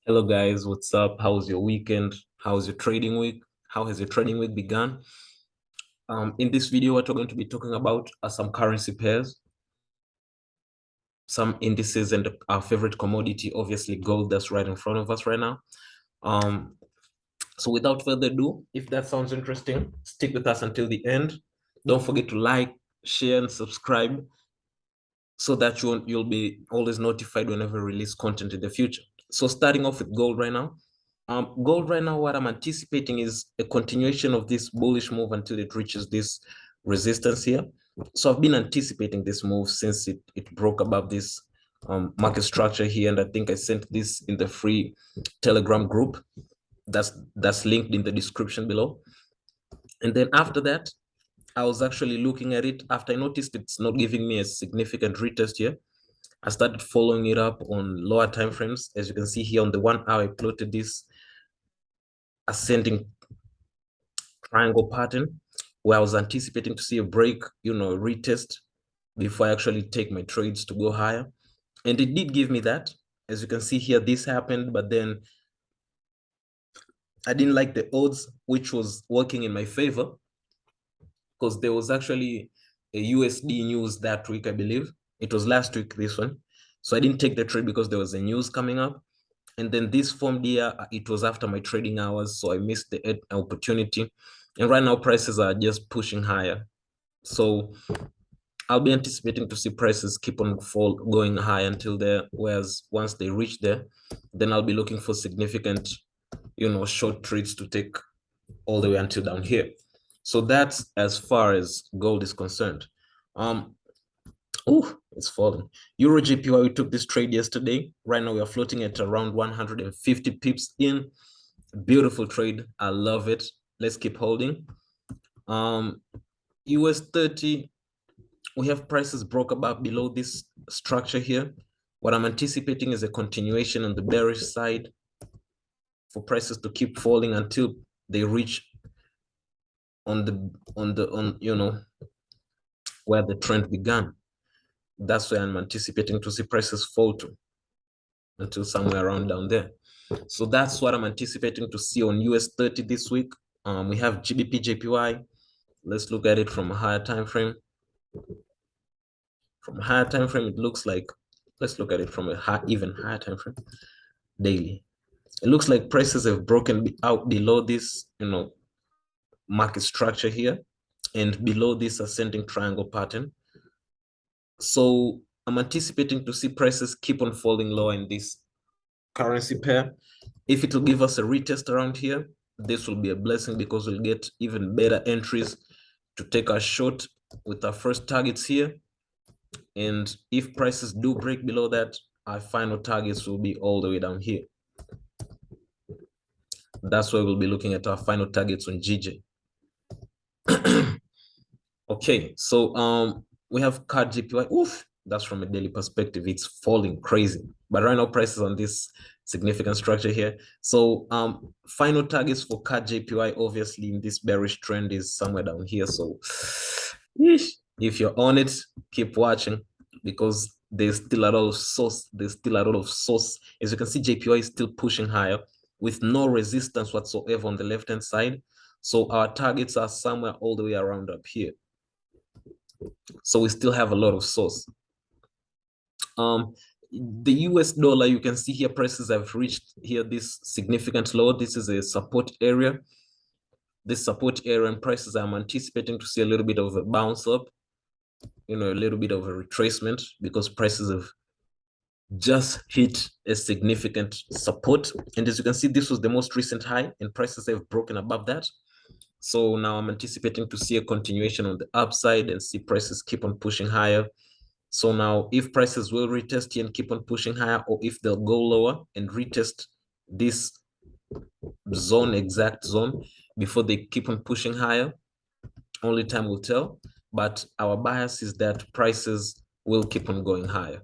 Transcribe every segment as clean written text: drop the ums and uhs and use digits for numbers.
Hello guys, what's up? How was your weekend? How was your trading week? How has your trading week begun? In this video, what we're going to be talking about are some currency pairs, some indices, and our favorite commodity, obviously gold, that's right in front of us right now. So without further ado, if that sounds interesting, stick with us until the end. Don't forget to like, share, and subscribe so that you'll be always notified whenever we release content in the future. So starting off with gold right now. Gold right now, what I'm anticipating is a continuation of this bullish move until it reaches this resistance here. So I've been anticipating this move since it broke above this market structure here. And I think I sent this in the free Telegram group that's linked in the description below. And then after that, I was actually looking at it after I noticed it's not giving me a significant retest here. I started following it up on lower time frames. As you can see here on the 1 hour, I plotted this ascending triangle pattern where I was anticipating to see a break, retest before I actually take my trades to go higher. And it did give me that. As you can see here, this happened, but then I didn't like the odds, which was working in my favor because there was actually a USD news that week, I believe. It was last week, this one. So I didn't take the trade because there was a news coming up. And then this formed here, it was after my trading hours, so I missed the opportunity. And right now, prices are just pushing higher. So I'll be anticipating to see prices keep on going high until there, whereas once they reach there, then I'll be looking for significant, short trades to take all the way until down here. So that's as far as gold is concerned. Oh, it's falling. EURJPY, we took this trade yesterday. Right now we are floating at around 150 pips in. Beautiful trade. I love it. Let's keep holding. US 30, we have prices broke above below this structure here. What I'm anticipating is a continuation on the bearish side for prices to keep falling until they reach on where the trend began. That's where I'm anticipating to see prices fall to until somewhere around down there. So that's what I'm anticipating to see on US 30 this week. We have Gbpjpy. Let's look at it from a higher time frame. From a higher time frame, it looks like, let's look at it from a even higher time frame, daily. It looks like prices have broken out below this, market structure here and below this ascending triangle pattern. So I'm anticipating to see prices keep on falling lower in this currency pair. If it will give us a retest around here, this will be a blessing because we'll get even better entries to take our short with our first targets here. And if prices do break below that, our final targets will be all the way down here. That's where we'll be looking at our final targets on GJ. Okay, so we have CAD GPY. Oof, that's from a daily perspective. It's falling crazy. But right now, prices on this significant structure here. So final targets for CAD GPY, obviously, in this bearish trend is somewhere down here. So if you're on it, keep watching because there's still a lot of source. There's still a lot of source. As you can see, JPY is still pushing higher with no resistance whatsoever on the left-hand side. So our targets are somewhere all the way around up here. So we still have a lot of source. The US dollar, you can see here prices have reached here this significant low. This is a support area. This support area and prices, I'm anticipating to see a little bit of a bounce up, a little bit of a retracement because prices have just hit a significant support. And as you can see, this was the most recent high and prices have broken above that. So now I'm anticipating to see a continuation on the upside and see prices keep on pushing higher. So now if prices will retest here and keep on pushing higher, or if they'll go lower and retest this exact zone before they keep on pushing higher, only time will tell. But our bias is that prices will keep on going higher.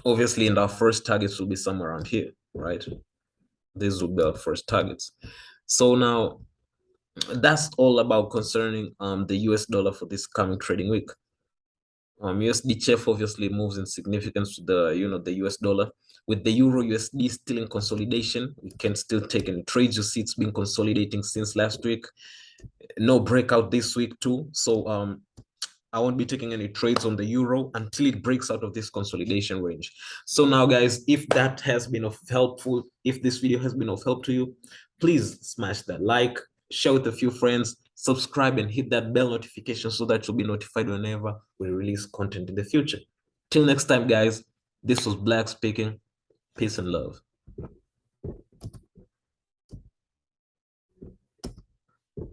Obviously, and our first targets will be somewhere around here, right? These will be our first targets. So now that's all about concerning the US dollar for this coming trading week. Usdchf obviously moves in significance to the the US dollar. With the Euro USD still in consolidation, we can still take any trades. You see, it's been consolidating since last week. No breakout this week too. So I won't be taking any trades on the euro until it breaks out of this consolidation range. So now, guys, if that has been if this video has been of help to you, please smash that like, share with a few friends, subscribe, and hit that bell notification so that you'll be notified whenever we release content in the future. Till next time, guys, this was Black speaking. Peace and love.